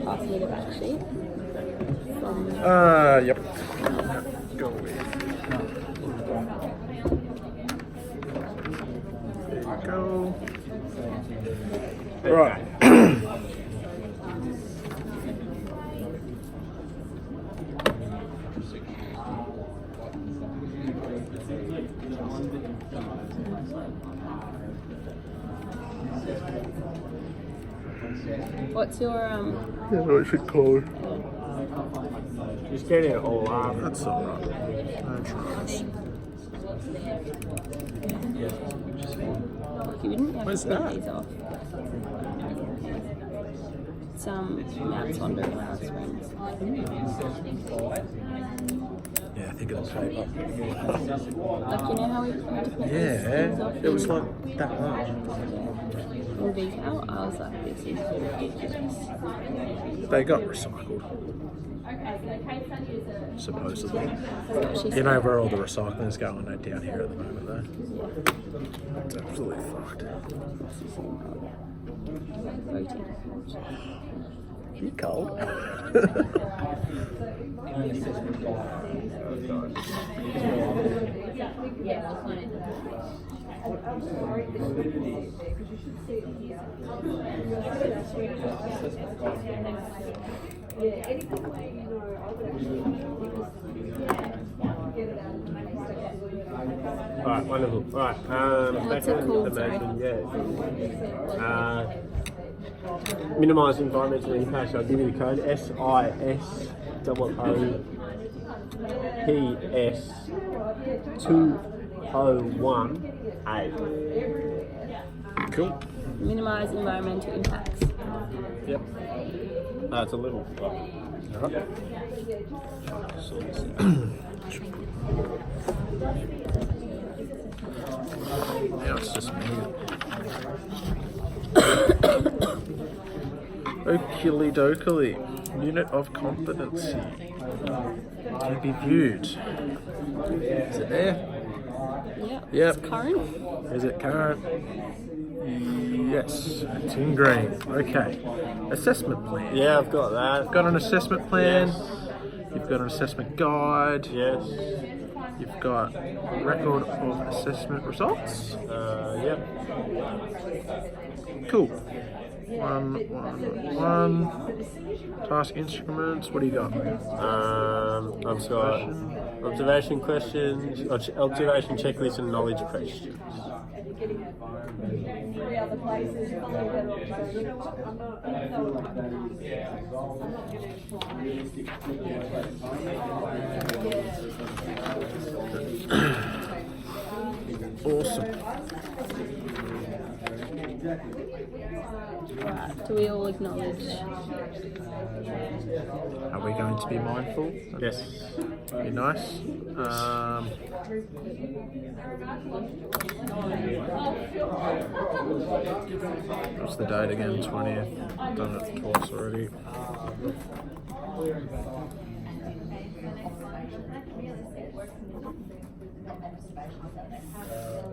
pass me the back sheet. Yep. Go with. There you go. Right. What's your What's it called? Just get it all up. That's alright. No dramas. You wouldn't have Where's to put that? these off. It's Mount Swanberg in Alice Springs. Yeah, I think it'll shape up. Like, you know how we had to put these things off Yeah, it was in- like that much. in VCal? I was like, this is ridiculous. They got recycled. Supposedly. She You know where all the recycling is going on down here at the moment though? It's absolutely fucked. You cold? Alright, wonderful. Alright, What's it called, information, minimise environmental impact. I'll give you the code SISOOPS201A. Cool. Minimise environmental impacts. Yep. It's a little. Alright. Now it's just me. Okily dokily. Unit of competency. Can be viewed. Is it there? Yep. Yep. It's current. Is it current? Yes, it's in green. Okay. Assessment plan. Yeah, I've got that. Got an assessment plan. Yes. You've got an assessment guide. Yes. You've got record of assessment results. Yep. Cool. One. Task instruments. What do you got? I've got observation questions, observation checklist, and knowledge questions. Awesome. Right. Do we all acknowledge? Are we going to be mindful? Yes. Be nice. What's the date again? 20th. Done it twice already.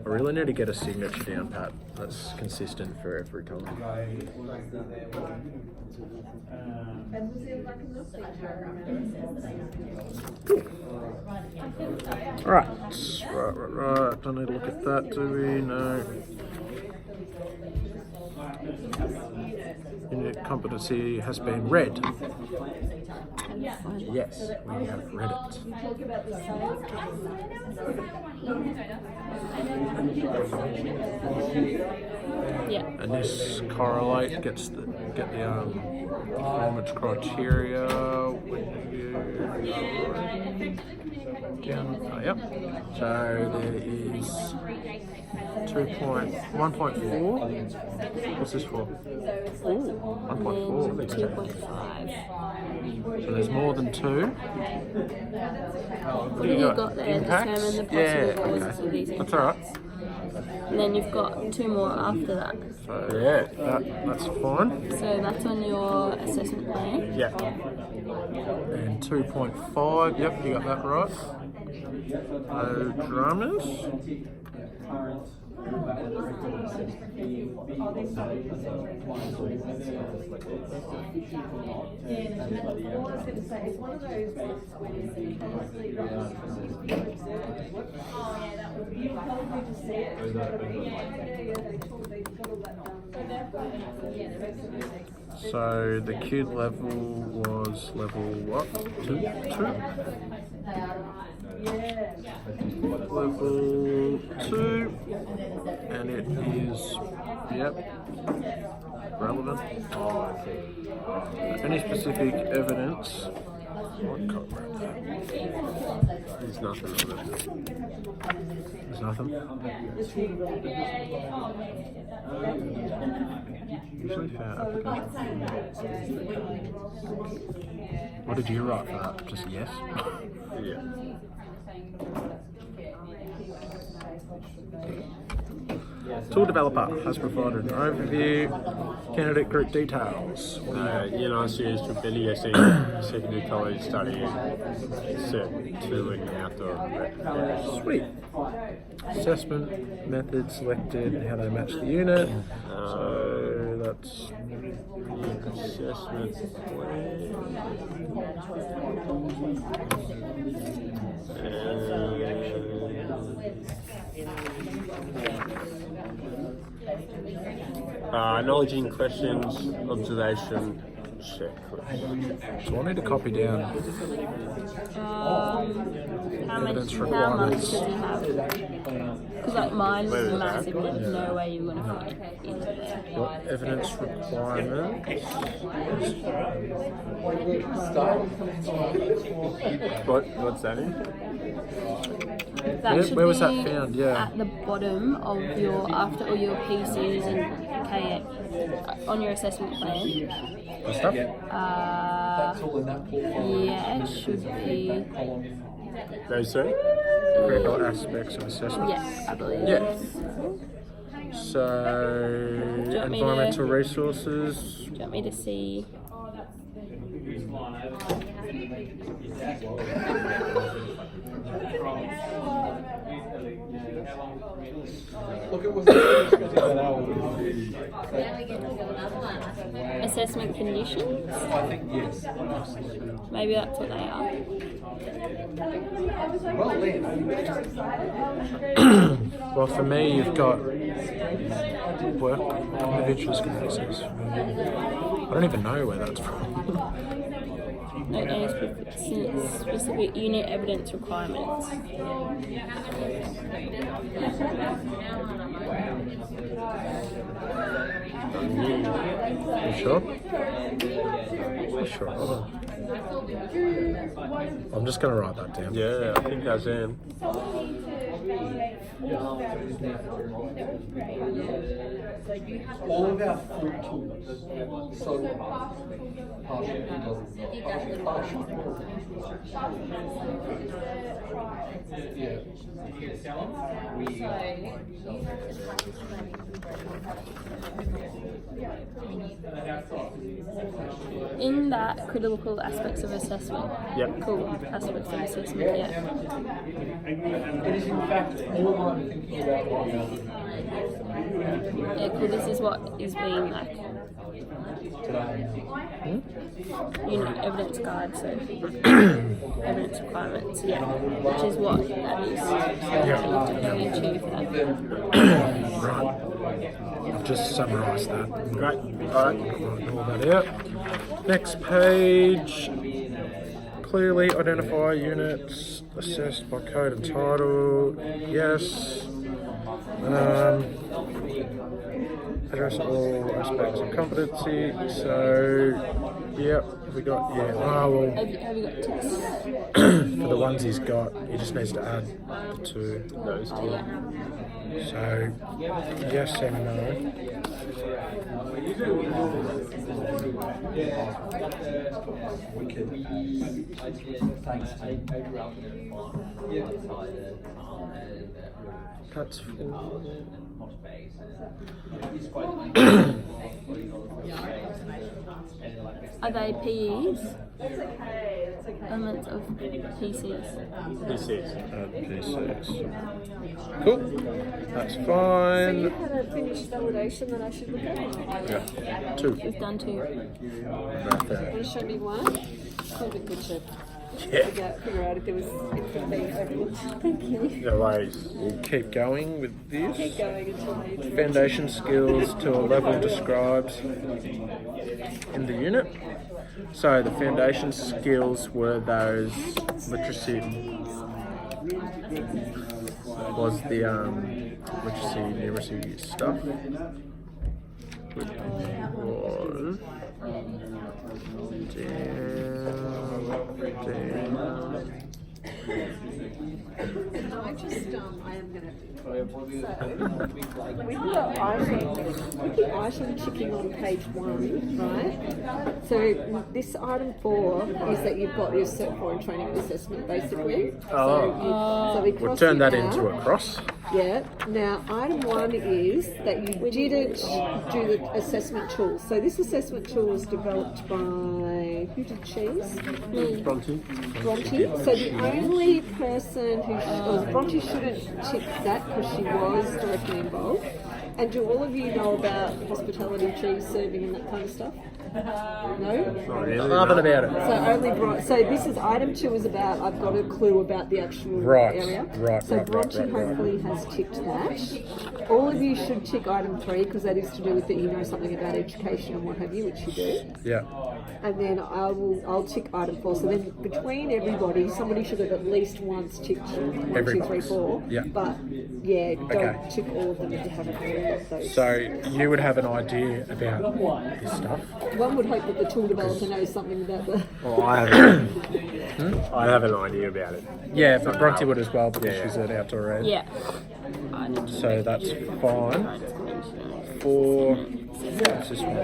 I really need to get a signature down, Pat. That's consistent for every time. Cool. Right. Right. Don't need to look at that, do we? No. Unit competency has been read. Yes, we have read it. Yeah. And this correlate get the performance criteria. Yep. So there is 1.4. What's this for? Ooh. 1.4. 2.5. So there's more than 2. What have you got there? Impacts? Determine the possible Yeah, causes okay. of these That's impacts. alright. And then you've got 2 more after that. So yeah, that's fine. So that's on your assessment plan. Yeah. And 2.5, yep, you got that right. No dramas. So the kid level was level what? Two? Level 2, and it is, relevant. Any specific evidence? There's nothing on it. There's nothing. Usually fair application. What did you write for that? Just yes? Yeah. Tool developer has provided an overview. Candidate group details. UNIC's Tripoli secondary college studying set 2 in outdoor. Sweet. Assessment method selected, how they match the unit. So that's Assessment knowledge in questions, observation, checklist. So I need to copy down How evidence much requirements. does he have? Because like mine Where is is that? massive, there's no way you're going to fit it into there. What evidence requirements? What's that in? That should Where was that be found? Yeah. at the bottom of your, after all your PCs and K on your assessment plan. The stuff? Yeah, it should be. Those three? Critical aspects of assessment. Yeah, I believe. Yeah. So, you want me environmental to- resources. Do you want me to see? Assessment conditions? I think yes. Maybe that's what they are. Well, Lee, Well, for me, you've got work individuals communities. I don't even know where that's from. No, specific unit evidence requirements. You sure? You sure? Hold on. I'm just going to write that down. Yeah, I think that's in. all of our fruit tools, so partially yeah. In that critical aspects of assessment. Yep. Cool. Aspects of assessment, yeah. It is in fact all I'm thinking about right now. Yeah, cool. This is what is being like, evidence guide, so evidence requirements, yeah, which is what that is. Go into that. Right. I've just summarised that. Great. Alright. All that out. Next page. Clearly identify units assessed by code and title. Yes. Address all aspects of competency. So, yep, we got, yeah. Oh, well, Have you got ticks? for the ones he's got, he just needs to add the two. Those two. Yeah. So, yes and no. That's Are they PEs? Elements of PCs. P6. Cool. That's So you fine. had a finished validation that I should look at? Yeah. 2. We've done 2. Right Want there. to show me one? Quite a good to Yeah. figure out if there was anything being overlooked. Thank you. No worries. We'll keep going with Keep this. going until they Foundation skills to a level described in the unit. So the foundation skills were those literacy was the literacy numeracy stuff. Which was I am going to. With the item ticking on page 1, right? So this item 4 is that you've got your Cert 4 in training and assessment, basically. So we we'll crossed turn it that out. into a cross. Yeah. Now, item 1 is that you didn't do the assessment tool. So this assessment tool was developed by, who did Cheese? Bronte. Bronte. So the only person who, Bronte shouldn't tick that because she was directly involved. And do all of you know about hospitality, cheese serving and that kind of stuff? No? Not really. Nothing about it. So only so this is item 2 is about I've got a clue about the actual Right, area. right, So right, Bronte right, right. hopefully has ticked that. All of you should tick item 3 because that is to do with that you know something about education and what have you, which you do. Yeah. And then I'll tick item 4. So then between everybody, somebody should have at least once ticked 1, Every 2, box. 3, 4. Yeah. But yeah, don't Okay. tick all of them if you haven't already got those. So you would have an idea about this stuff. One would hope that the tool developer knows something about the. Well, I have an idea about it. Yeah, but Bronte would as well because Yeah. she's an outdoor ed. Yeah. I need to So that's fine. For what's this one?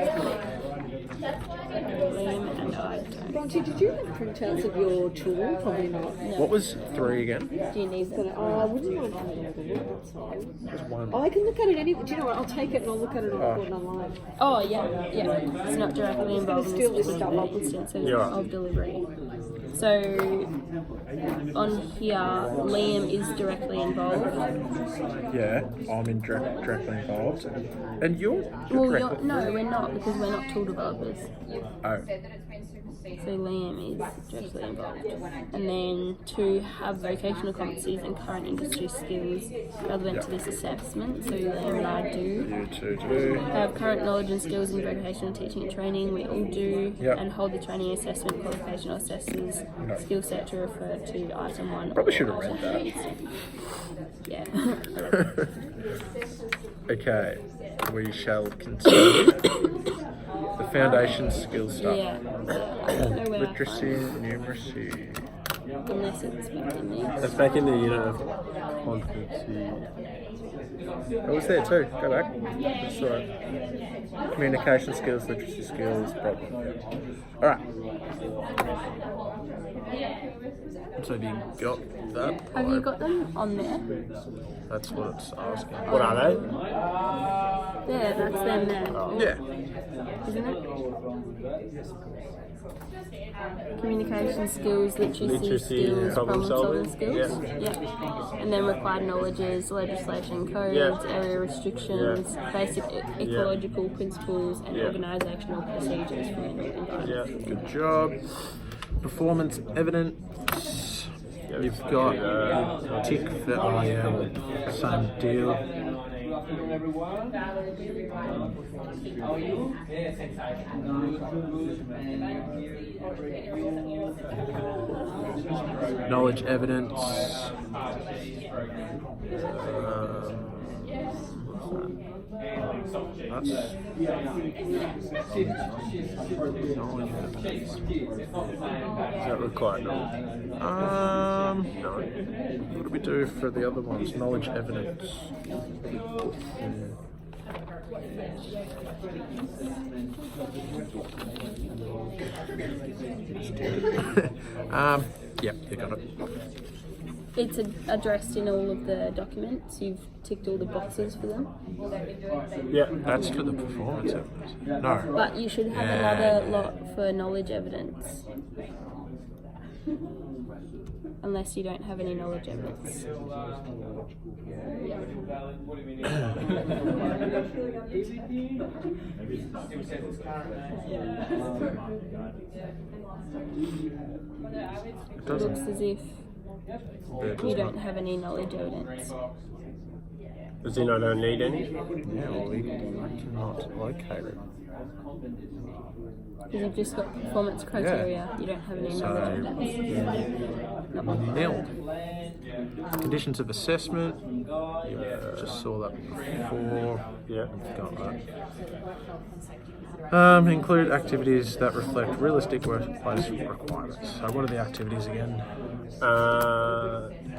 Liam and I don't. Bronte, did you have printouts of your tool? Probably not. What was 3 again? Do you need I wouldn't mind having another look. That's fine. There's 1. Oh, I can look at it anyway. Do you know what? I'll take it and I'll look at it online. Oh, yeah. It's not directly involved in Still this this particular stuff. instance Yeah. of delivery. So on here, Liam is directly involved. Yeah, I'm directly involved. And you're Well, directly... no, we're not because we're not tool developers. Oh, So Liam is directly involved. And then to have vocational competencies and current industry skills relevant to this assessment. So Liam and I do. you two do. Have current knowledge and skills in vocational teaching and training, we all do, Yep. and hold the training assessment qualification assessors skill set to refer to item 1. Probably should have read that. Yeah. Okay, we shall continue. The foundation skills stuff. Yeah. I don't know where Literacy, numeracy. unless it's back in there. That's back in the unit of competency. It was there too. Go back. That's right. Communication skills, literacy skills, problem. Alright. So have you got that? Have you got them on there? That's what it's asking. What are they? Yeah, that's them there, Yeah. isn't it? Communication skills, literacy skills, problem solving skills. Yeah. And then required knowledges, legislation, codes, Yeah. area restrictions, basic ecological principles, and Yeah. organisational procedures for environment. Yeah. Good job. Performance evidence. You've got tick for same deal. Knowledge evidence. That's knowledge evidence. Is that required? No. No. What do we do for the other ones? Knowledge evidence. Yep, you got it. It's addressed in all of the documents. You've ticked all the boxes for them. Yeah. That's for the performance evidence. No. But you should have another lot for knowledge evidence. Unless you don't have any knowledge evidence. It It doesn't. looks as if It does you not. don't have any knowledge evidence. Does he not don't need any? Yeah, well, we cannot locate it. Because you've just got performance criteria. You don't have any knowledge evidence. No. Nil. Conditions of assessment. You just saw that before. Yeah. Got that. Include activities that reflect realistic workplace requirements. So, what are the activities again?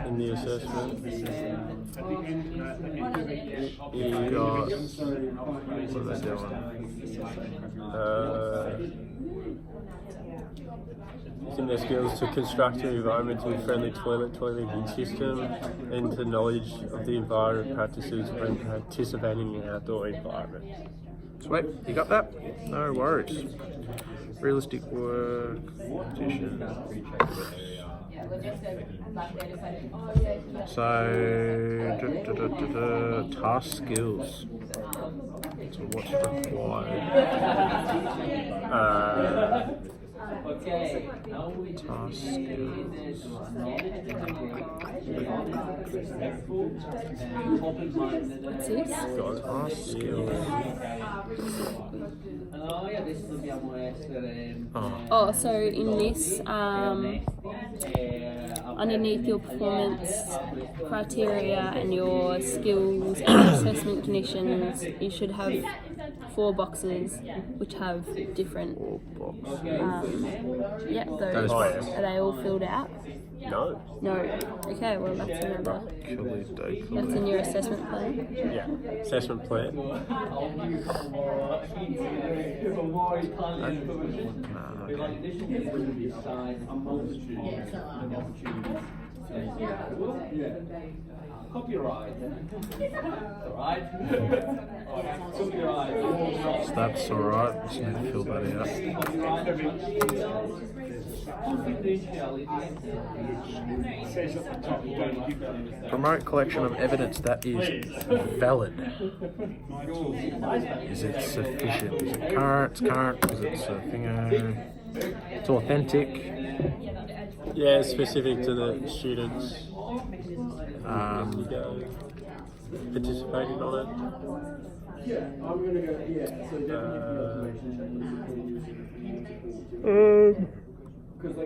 In the assessment, You've got. What are they doing? using their skills to construct an environmentally friendly toileting system, and the knowledge of the environment practices when participating in outdoor environment. Sweet, you got that? No worries. Realistic work, competition. So, task skills. So, what's required? Task skills. What's this? Task skills. Oh, so in this, underneath your performance criteria and your skills and assessment conditions, you should have 4 boxes which have different. Yeah, those. Those Are they all filled out? No. No. Okay, well that's another. That's in your assessment plan. Yeah. Assessment plan. Copyright. Alright. So that's alright, just need to fill that out. Promote collection of evidence that is valid. Is it sufficient? Is it current? It's current. Is it thingo? It's authentic. Yeah, specific to the students. Participating on it.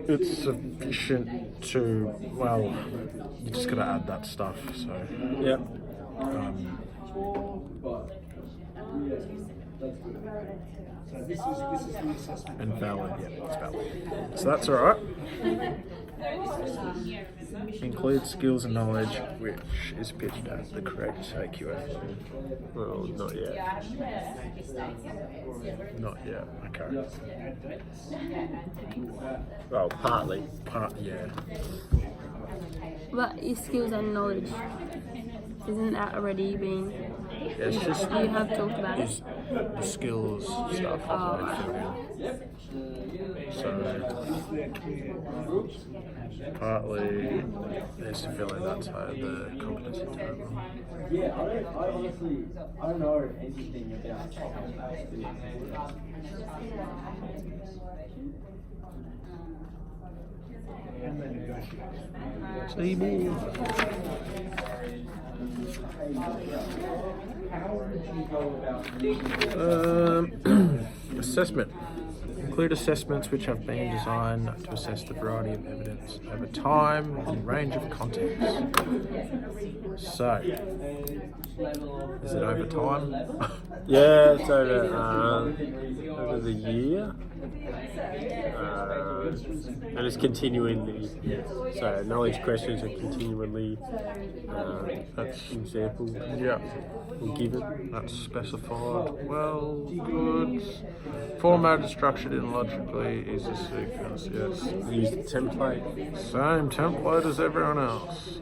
It's sufficient to, well, you just gotta add that stuff, so. Yep. And valid, yeah, it's valid. So that's alright. Include skills and knowledge which is pitched at the correct AQF level. Well, not yet. Not yet, okay. Well, partly. Yeah. But your skills and knowledge, isn't that already been? Yeah, it's just You have talked about it. the skills stuff hasn't been filled in. So, partly needs to fill in that side of the competency table. Yeah, I honestly, I don't know anything about Assessment. Include assessments which have been designed to assess the variety of evidence over time and range of contexts. So, is it over time? Yeah, it's over the year. And it's continually, so knowledge questions are continually example Yeah. given. That's specified. Well, good. Formatted, structured, and logically is a sequence. Yes. Use the template. Same template as everyone else.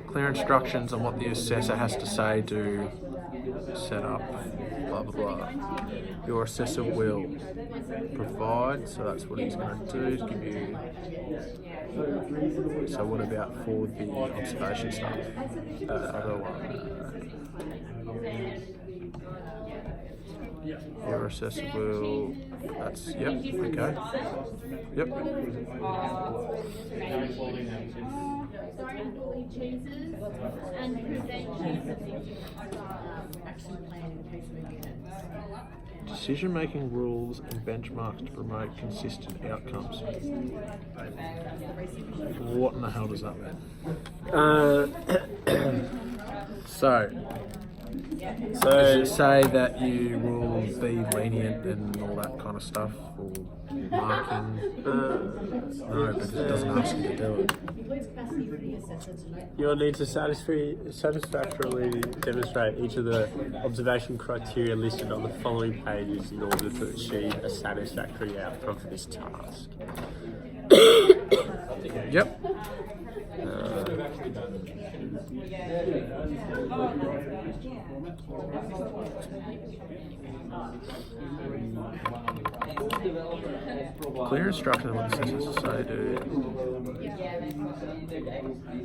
Clear instructions on what the assessor has to say to set up, blah blah blah. Your assessor will provide, so that's what he's going to do, is give you. So what about for the observation stuff? Other one. Your assessor will. That's yep. Okay. Yep. Cheeses and Decision-making rules and benchmarks to promote consistent outcomes. What in the hell does that mean? So, does it say that you will be lenient and all that kind of stuff, or marking? No, but it doesn't ask you to do it. You'll need to satisfactorily demonstrate each of the observation criteria listed on the following pages in order to achieve a satisfactory outcome for this task. Yep. Clear instruction on what the assessors say, dude.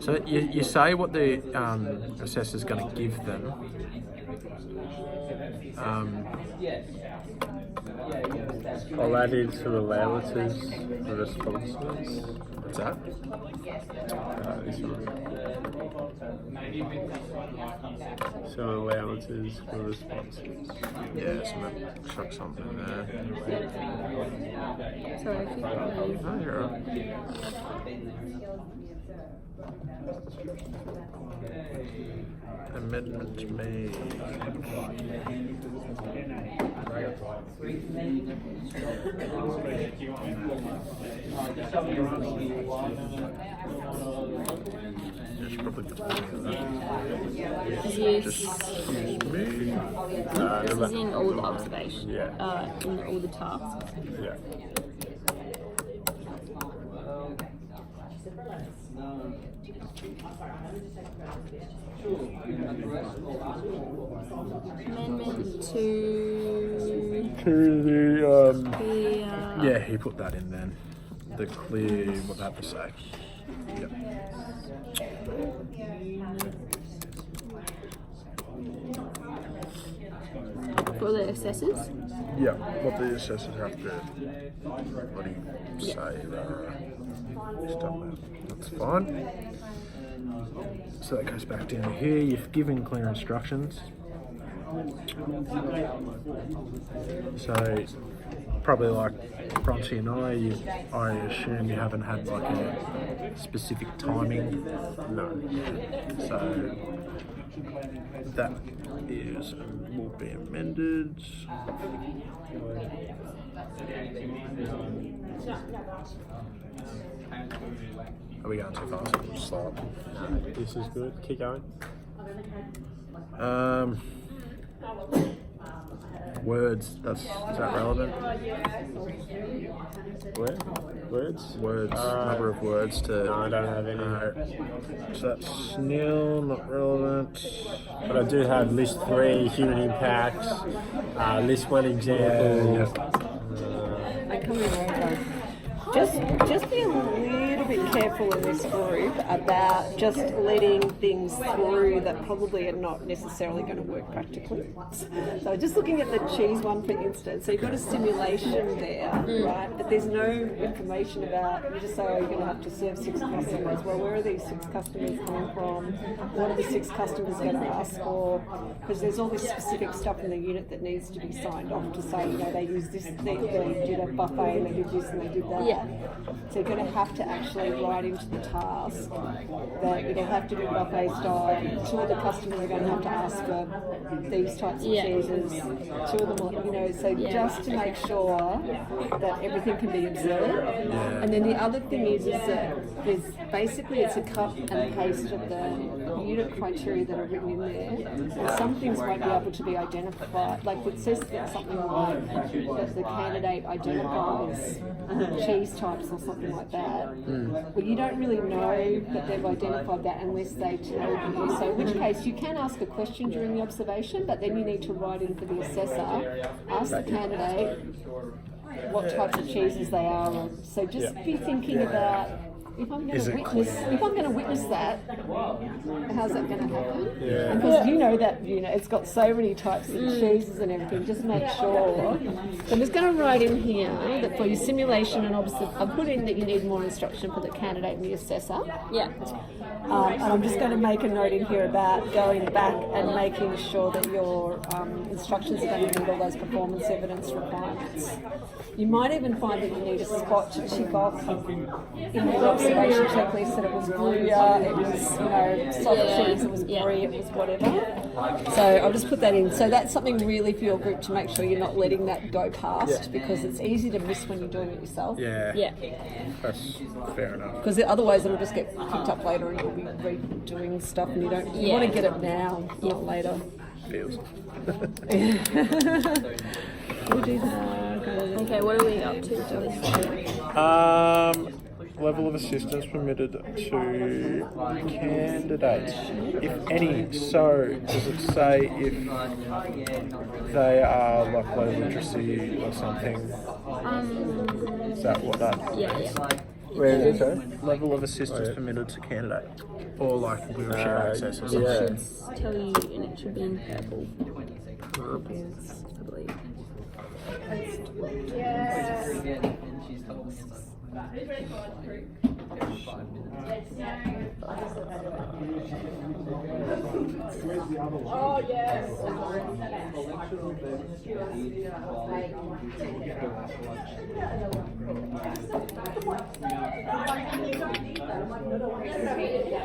So you say what the assessor's going to give them. I'll add in some allowances for responses. What's that? This one. Some allowances for responses. Yeah, so that chuck something there. Sorry, keep going. No, you're right. Amendment made. Just probably put that. Yes. Just excuse me. This is in all the observation. Yeah. In all the tasks. Yeah. Amendment to To the yeah, he put that in then. The clear, what they have to say. Yep. for the assessors. Yeah, what the assessors have to bloody say. Just done that. That's fine. So that goes back down here. You've given clear instructions. So probably like Bronte and I assume you haven't had like a specific timing. No. So that is will be amended. Are we going too fast? Just stop. This is good. Keep going. Words. Is that relevant? Where? Words? Words. Number of words to. No, I don't have any. So that's nil, not relevant. But I do have list 3 human impacts, list 1 example. I come in over. Just be a little bit careful in this group about just letting things through that probably are not necessarily going to work practically. So just looking at the cheese one, for instance, so you've got a simulation there, right? But there's no information about, you just say, oh, you're going to have to serve 6 customers. Well, where are these 6 customers coming from? What are the 6 customers going to ask for? Because there's all this specific stuff in the unit that needs to be signed off to say, they use this, they did a buffet and they did this and they did that. Yeah. So you're going to have to actually they write into the task that it'll have to do buffet style. 2 of the customers are going to have to ask for these types of cheeses. 2 of them, you know, so just to make sure that everything can be observed. And then the other thing is that there's basically it's a cut and paste of the unit criteria that are written in there. And some things won't be able to be identified. Like it says that something like that the candidate identifies cheese types or something like that. Well, you don't really know that they've identified that unless they tell you. So in which case you can ask a question during the observation, but then you need to write in for the assessor, ask the candidate what types of cheeses they are. So just be thinking about if I'm going to witness that, how's that going to happen? Yeah. Because you know that it's got so many types of cheeses and everything. Just make sure. So I'm just going to write in here that for your simulation and I'll put in that you need more instruction for the candidate and the assessor. Yeah. And I'm just going to make a note in here about going back and making sure that your instructions are going to meet all those performance evidence requirements. You might even find that you need a spot to tick off in the observation checklist that it was Gruyere, it was soft cheese, it was brie, it was whatever. So I'll just put that in. So that's something really for your group to make sure you're not letting that go past because it's easy to miss when you're doing it yourself. Yeah. That's fair enough. Because otherwise it'll just get picked up later and you'll be redoing stuff and you want to get it now, not later. Feels. We'll do that. Okay, what are we up to for this? Level of assistance permitted to candidates, if any. So, does it say if they are like low literacy or something? Is that what that? Yeah. Where is it, sorry? Level of assistance permitted to candidate, or like wheelchair access or something. Yeah. It should tell you, and it should be in purple. Yes, I believe. Oh, yes.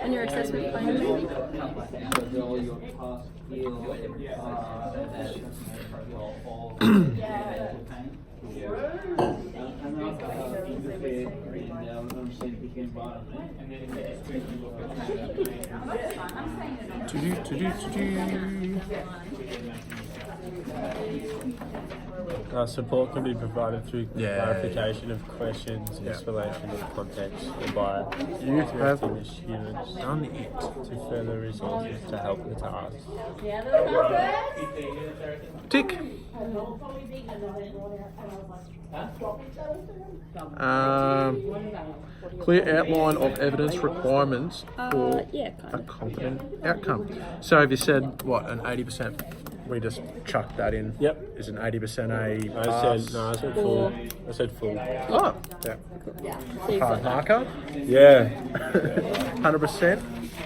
On your assessment plan, maybe? Support can be provided through clarification of questions, explanation of context, or by You have directing the students done it. to further resources to help the task. Tick. Clear outline of evidence requirements for Yeah, kind a of. competent outcome. So have you said what, an 80%? We just chucked that in. Yep. Is an 80% a I pass? said full. I said full. Oh, yeah. Hard marker. Yeah. 100%.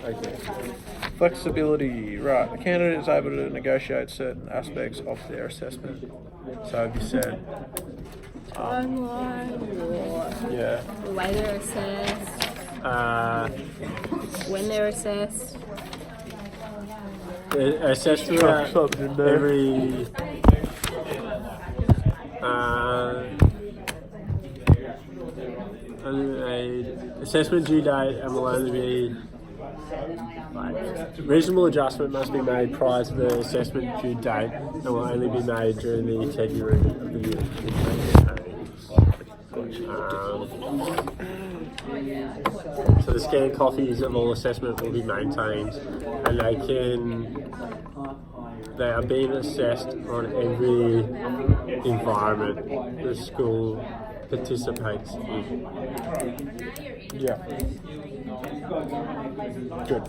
Okay. Flexibility. Right. The candidate is able to negotiate certain aspects of their assessment. So have you said? Timeline, Yeah. the way they're assessed, when they're assessed. Assessed throughout every assessment due date and will only be reasonable adjustment must be made prior to the assessment due date and will only be made during the tenure of the unit. So the scanned copies of all assessment will be maintained, and they are being assessed on every environment the school participates in. Yeah. Good.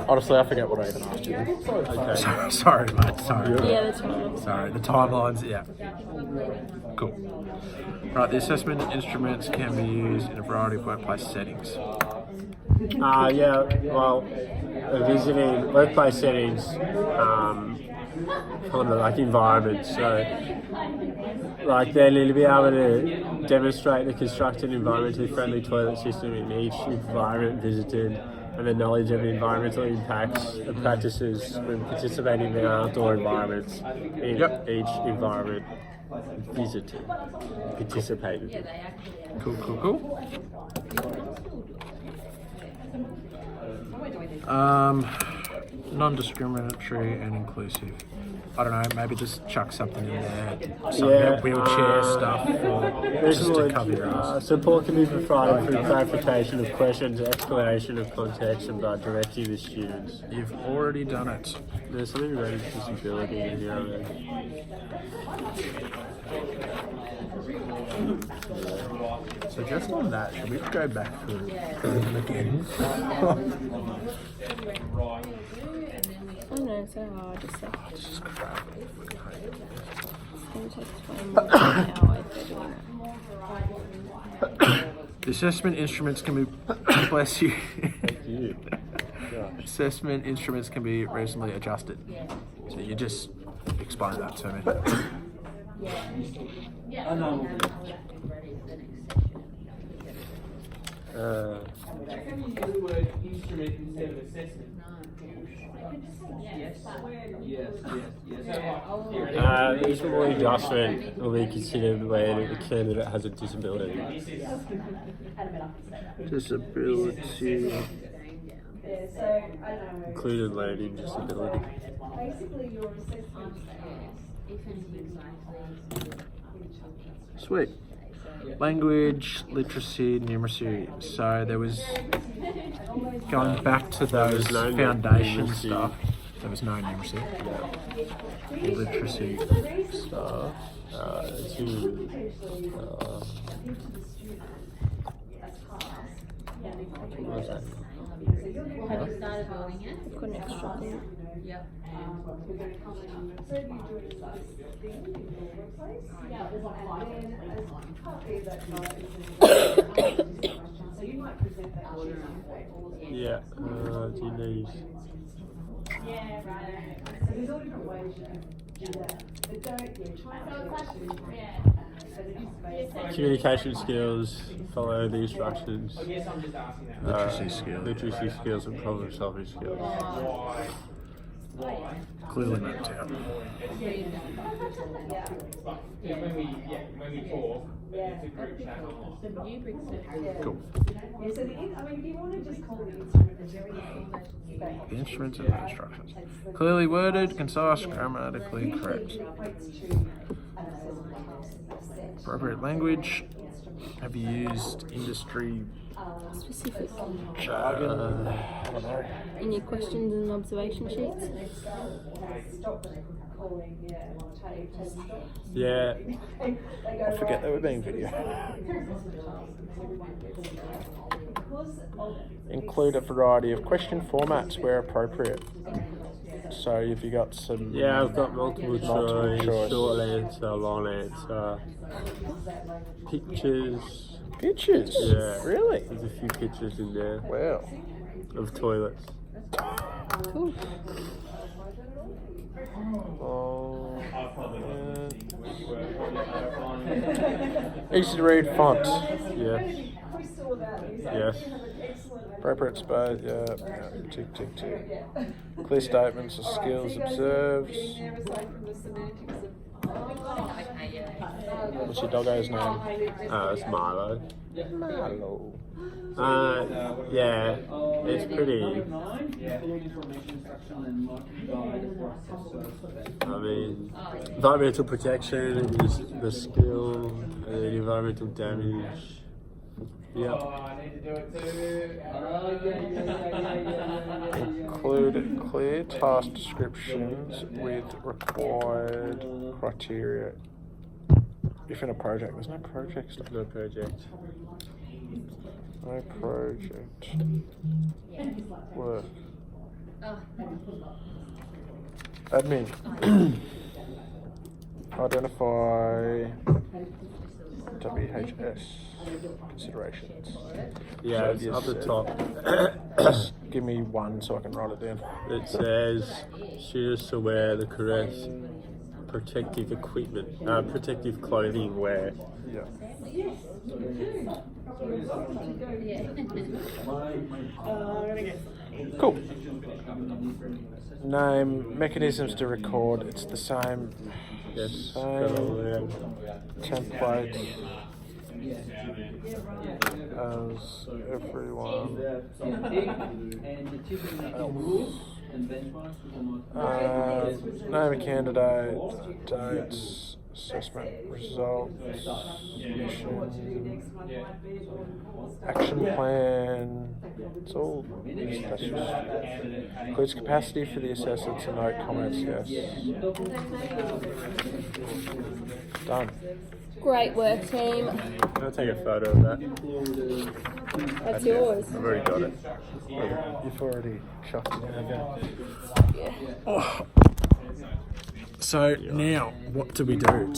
Honestly, I forget what I even asked you. Okay. Sorry, mate. Sorry. Yeah, that's fine. Sorry. The timelines. Yeah. Cool. Right. The assessment instruments can be used in a variety of workplace settings. Visiting workplace settings, kind of like environment. So, like they need to be able to demonstrate the construct an environmentally friendly toilet system in each environment visited, and the knowledge of environmental impacts and practices when participating in outdoor environments in each environment visited, participated. Cool. Non-discriminatory and inclusive. I don't know, maybe just chuck something in there. Some wheelchair stuff or just to cover your ass. Support can be provided through clarification of questions, explanation of context, and by directing the students. You've already done it. There's something about disability in here. So just on that, should we go back through them again? I don't know, it's so hard to say. This is crap. It's going to take 20 minutes an hour if they're doing that. The assessment instruments can be, bless you. Thank you. Assessment instruments can be reasonably adjusted. So you just explain that to me. Reasonable adjustment will be considered when the candidate has a disability. Disability. Included learning disability. Sweet. Language, literacy, numeracy. So there was, going back to those no foundation numeracy. stuff, there was no numeracy. Literacy stuff. What was that? Have you started building it? Put an extra thing. Yep. Yeah. Do you need? Communication skills, follow the instructions. Literacy skills. Literacy skills and problem solving skills. Clearly mapped out. When we talk, it's a group chat. Cool. The instruments and the instructions. Clearly worded, concise, grammatically correct. Appropriate language. Have you used industry Specific. jargon? I don't know. Any questions and observation sheets? Yeah. I forget they were being video. Include a variety of question formats where appropriate. So if you got some... Yeah, I've got multiple choice, short answer, long answer, pictures. Pictures? Yeah. Really? There's a few pictures in there Wow. of toilets. Cool. Oh, easy to read font. Yes. Yes. Appropriate space. Yeah. Tick, tick, tick. Clear statements of skills observed. What's your doggo's name? It's Milo. Hello. Yeah, it's pretty. I mean, environmental protection is the skill, and then environmental damage. Include clear task descriptions with required criteria. If in a project, there's no project stuff. No project. No project work. Admin. Identify WHS. considerations. Yeah, it's yes, up the top. Just give me one so I can write it down. It says students to wear the correct protective protective clothing wear. Yeah. Cool. Name, mechanisms to record, it's the same. Yes. Same template as everyone else. Name a candidate, dates, assessment results, mission, action plan. It's all that's just includes capacity for the assessor to note comments. Yes. Done. Great work, team. I'm gonna take a photo of that. That's yours. I've already got it. You've already chucked it in, haven't you? Yeah. So now, what do we do?